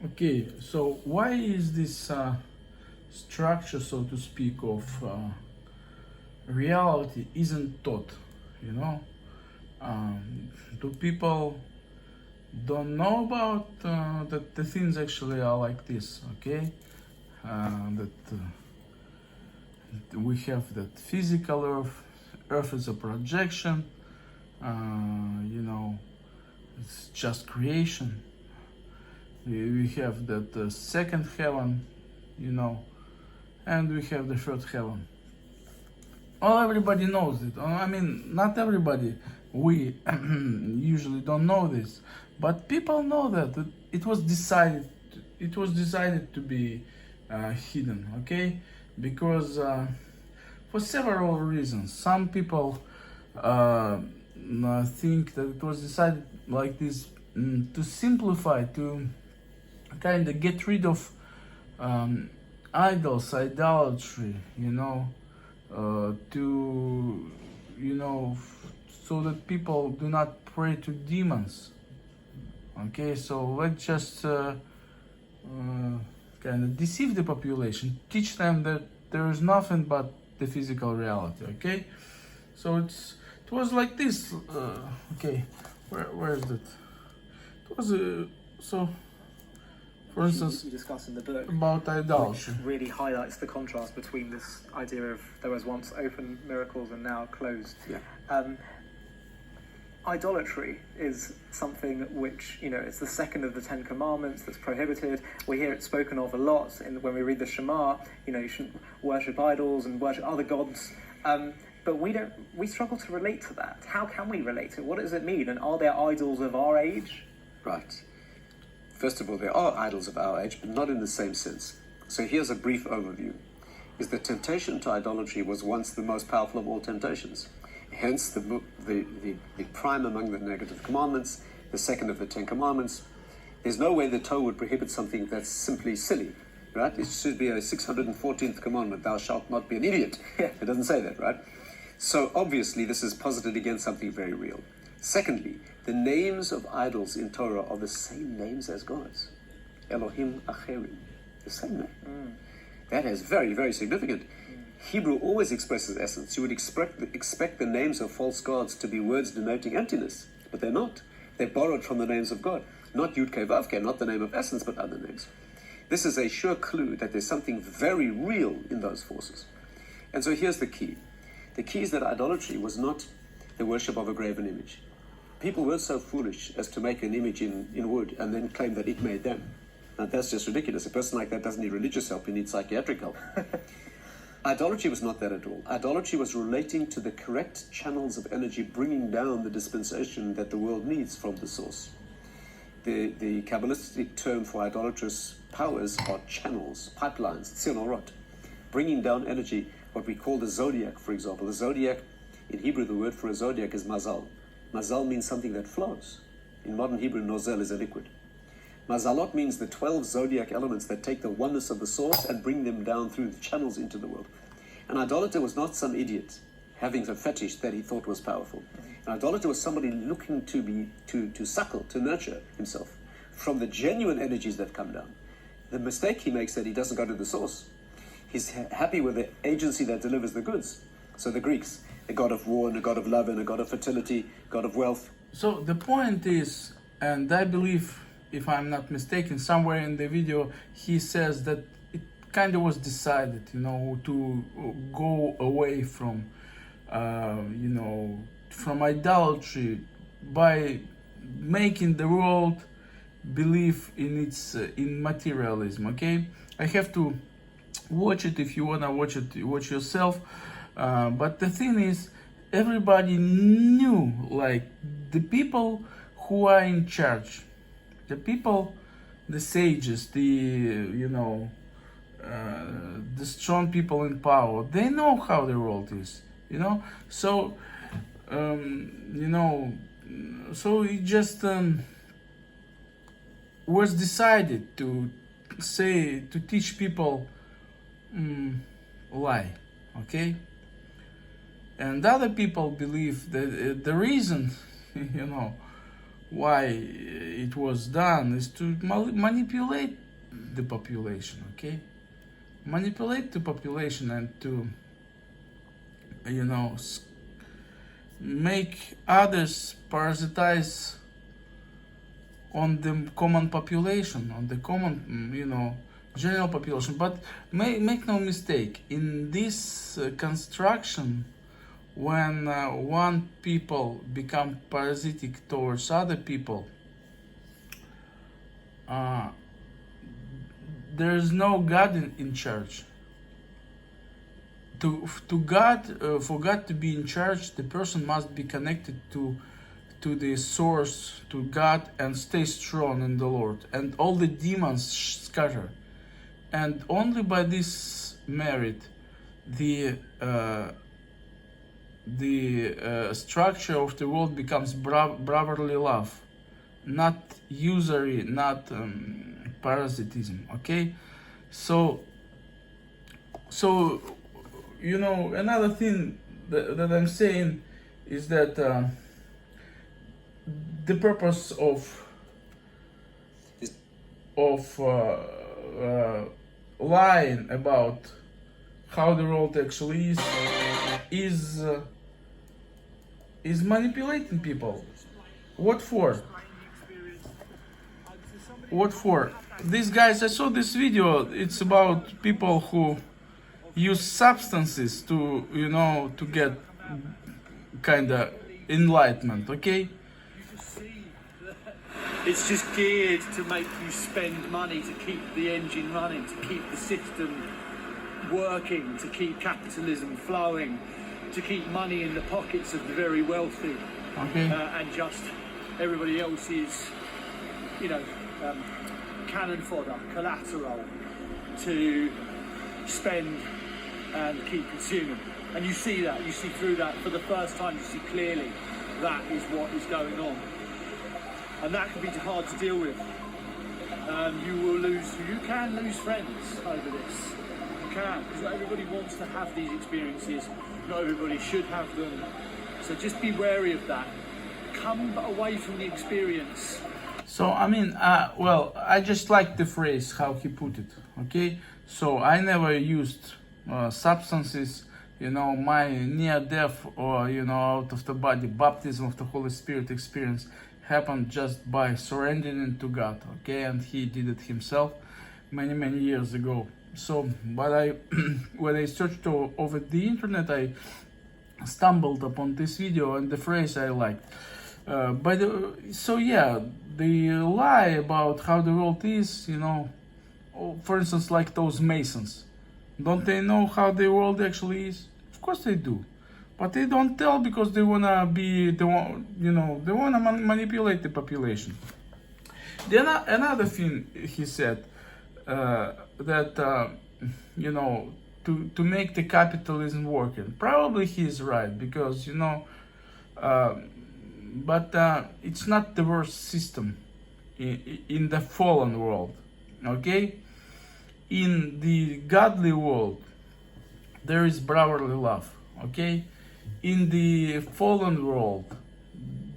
Okay, so why is this structure, so to speak, of reality isn't taught? You know, do people don't know about that the things actually are like this? Okay, that we have that physical Earth. Earth is a projection. You know, it's just creation. We have that second heaven, you know, and we have the third heaven. Well, everybody knows it. I mean, not everybody. We usually don't know this, but people know that it was decided. It was decided to be hidden. Okay, because for several reasons. Some people think that it was decided like this to simplify, to kind of get rid of idols, idolatry, you know, to, you know, so that people do not pray to demons. Okay, so let's just kind of deceive the population, teach them that there is nothing but the physical reality. Okay, so it was like this. Okay, where is that? It was so. For instance, you discuss in the book about which idolatry. really highlights the contrast between this idea of there was once open miracles and now closed. Yeah. Idolatry is something which, you know, it's the second of the Ten Commandments that's prohibited. We hear it spoken of a lot when we read the Shema. You know, you shouldn't worship idols and worship other gods. But we struggle to relate to that. How can we relate to it? What does it mean? And are there idols of our age? Right. First of all, there are idols of our age, but not in the same sense. So here's a brief overview. Is the temptation to idolatry was once the most powerful of all temptations. Hence the prime among the negative commandments, the second of the Ten Commandments. There's no way the Torah would prohibit something that's simply silly, right? It should be a 614th commandment, thou shalt not be an idiot. It doesn't say that, right? So obviously this is posited against something very real. Secondly, the names of idols in Torah are the same names as God's. Elohim Acherim, the same name. That is very, very significant. Hebrew always expresses essence. You would expect the names of false gods to be words denoting emptiness, but they're not. They're borrowed from the names of God. Not Yud Kei Vav Kei, not the name of essence, but other names. This is a sure clue that there's something very real in those forces. And so here's the key. The key is that idolatry was not the worship of a graven image. People were so foolish as to make an image in wood and then claim that it made them. Now that's just ridiculous. A person like that doesn't need religious help, he needs psychiatric help. Idolatry was not that at all. Idolatry was relating to the correct channels of energy, bringing down the dispensation that the world needs from the source. The Kabbalistic term for idolatrous powers are channels, pipelines, tzilorot, bringing down energy, what we call the zodiac, for example. The zodiac, in Hebrew, the word for a zodiac is mazal. Mazal means something that flows. In modern Hebrew, nozel is a liquid. Mazalot means the 12 zodiac elements that take the oneness of the source and bring them down through the channels into the world. An idolater was not some idiot having a fetish that he thought was powerful. An idolater was somebody looking to suckle, to nurture himself from the genuine energies that come down. The mistake he makes is that he doesn't go to the source. He's happy with the agency that delivers the goods. So the Greeks, a god of war and a god of love and a god of fertility, god of wealth. So the point is, and I believe, if I'm not mistaken, somewhere in the video he says that it kind of was decided, you know, to go away from, you know, from idolatry by making the world believe in its in materialism. Okay, I have to watch it. If you wanna watch it, watch yourself. But the thing is, everybody knew, like the people who are in charge, the people, the sages, the, you know, the strong people in power, they know how the world is, you know. So you know, so it just was decided to say, to teach people lie. Okay, and other people believe that the reason, you know, why it was done is to manipulate the population, okay? Manipulate the population and to, you know, make others parasitize on the common population, on the common, you know, general population. But make no mistake, in this construction, when one people become parasitic towards other people, there is no God in charge. To God, for God to be in charge, the person must be connected to the source, to God, and stay strong in the Lord, and all the demons scatter. And only by this merit, the structure of the world becomes brotherly love, not usury, not parasitism. Okay, so you know, another thing that I'm saying is that the purpose of lying about how the world actually is manipulating people. What for? What for? These guys, I saw this video. It's about people who use substances to, you know, to get kind of enlightenment. Okay. It's just geared to make you spend money to keep the engine running, to keep the system working, to keep capitalism flowing, to keep money in the pockets of the very wealthy. Okay. And just everybody else is, you know, cannon fodder, collateral to spend and keep consuming. And you see that, you see through that for the first time, you see clearly that is what is going on. And that can be hard to deal with. You can lose friends over this. You can, because not everybody wants to have these experiences. Not everybody should have them. So just be wary of that. Come away from the experience. So I mean, well, I just like the phrase how he put it. Okay, so I never used substances. You know, my near-death or, you know, out of the body baptism of the Holy Spirit experience happened just by surrendering to God. Okay, and He did it Himself many years ago. So, but I, when I searched over the internet, I stumbled upon this video and the phrase I liked. So yeah, the lie about how the world is, you know, for instance, like those Masons, don't they know how the world actually is? Of course they do, but they don't tell because they wanna manipulate the population. Then another thing he said, that you know, to make the capitalism working. Probably he's right, because, you know, but it's not the worst system in the fallen world. Okay, in the godly world there is brotherly love. Okay, in the fallen world,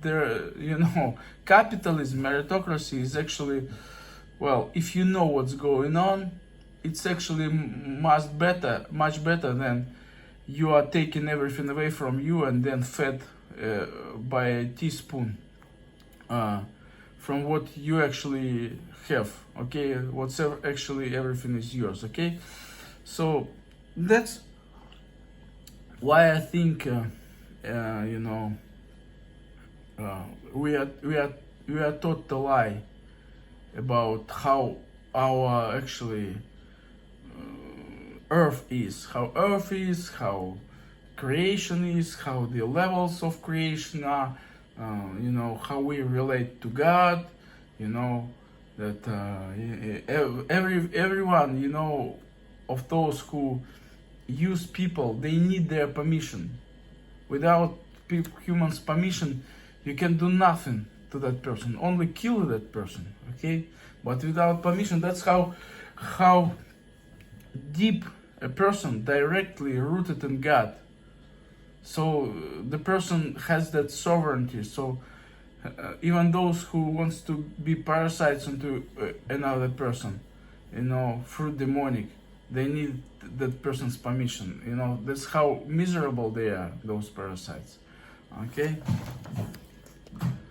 there, you know, capitalism, meritocracy is actually, well, if you know what's going on, it's actually much better than you are taking everything away from you and then fed by a teaspoon from what you actually have. Okay, what's actually everything is yours. Okay, so that's why I think you know, we are taught to lie about how our actually earth is, how creation is, how the levels of creation are, you know, how we relate to God, you know, that everyone, you know, of those who use people, they need their permission. Without humans' permission, you can do nothing to that person, only kill that person. Okay, but without permission, that's how deep a person directly rooted in God. So the person has that sovereignty. So even those who wants to be parasites onto another person, you know, through demonic, they need that person's permission. You know, that's how miserable they are, those parasites. Okay.